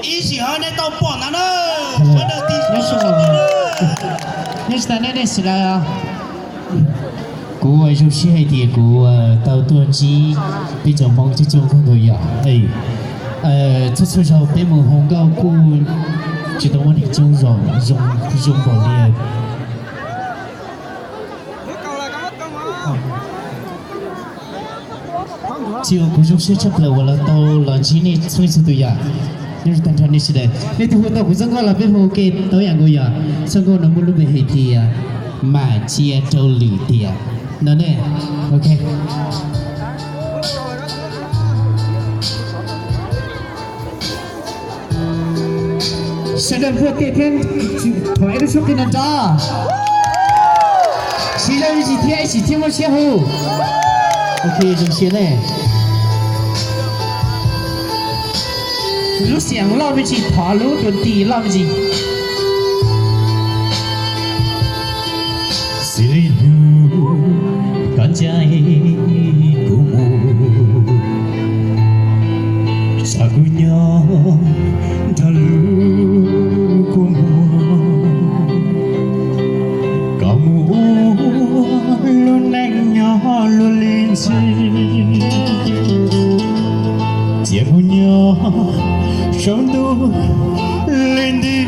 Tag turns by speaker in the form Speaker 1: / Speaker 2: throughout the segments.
Speaker 1: 一起和那到宝南了，我的弟兄。
Speaker 2: 你是哪里是来啊？我就是喺啲我到段子比較忙啲做嗰度呀，出出手俾門紅高估，覺得我哋做用不了。只有古種寫出嚟，我啦到兩千年吹出對呀。你是當場你是的，你睇到古種個啦，俾我嘅導演個呀，上個能不能俾佢睇呀？馬街州里的呀。那呢 ？OK。现在我这天团的说给人找，现在一起听我先后 ，OK， 这些呢，路线老不起，跑路蹲地老不起。Kanjai kumu sagunya dalu kumu kamu lunengnya lulinsi tiagunya shondu lindi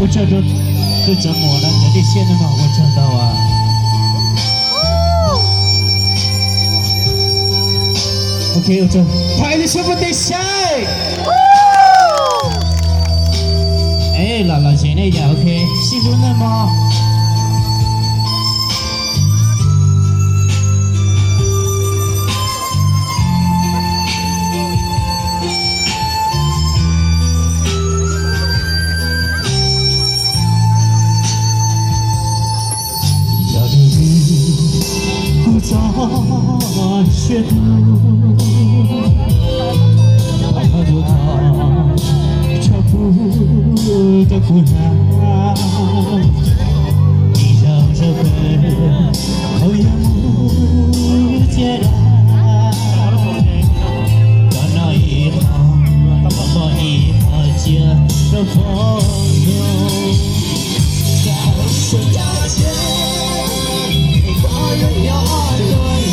Speaker 2: 我觉得这怎么了？人家现在嘛，我知道啊。OK， 我就快点说不得晒。哎，老现在也 OK， 辛苦了吗？雪土，爬过它潮铺的孤单，你绕着背后仰慕孑然，到那以后接着风中，在悬崖前，花人要落雨。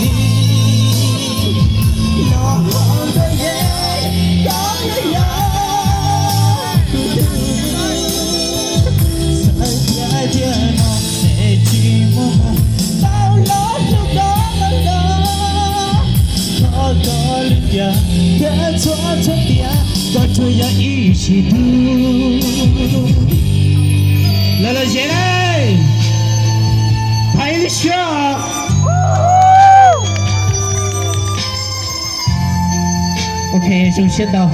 Speaker 2: 别错错点，说出要一起读。乐乐姐嘞，拍一个笑。OK， 首先到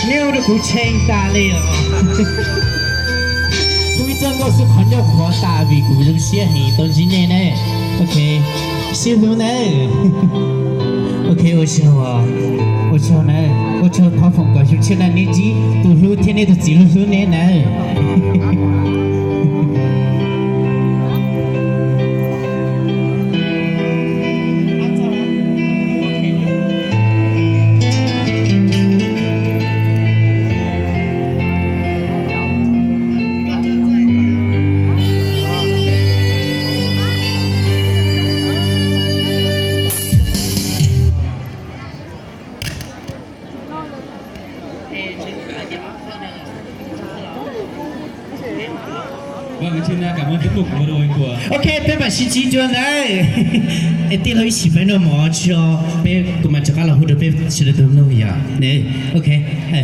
Speaker 2: 牛的鼓声大了。规整个是看着扩大为鼓中写很多今年呢。OK， 写路呢。OK， 我说呢，我说他风格就起来年纪，都路天天都记录路呢呢。
Speaker 3: Vâng, xin cảm ơn tiết mục vừa rồi của
Speaker 2: OK， 别把时间转来，点了10分钟嘛，就别，我们这个老虎都别吃的都弄呀，呢，OK，哎。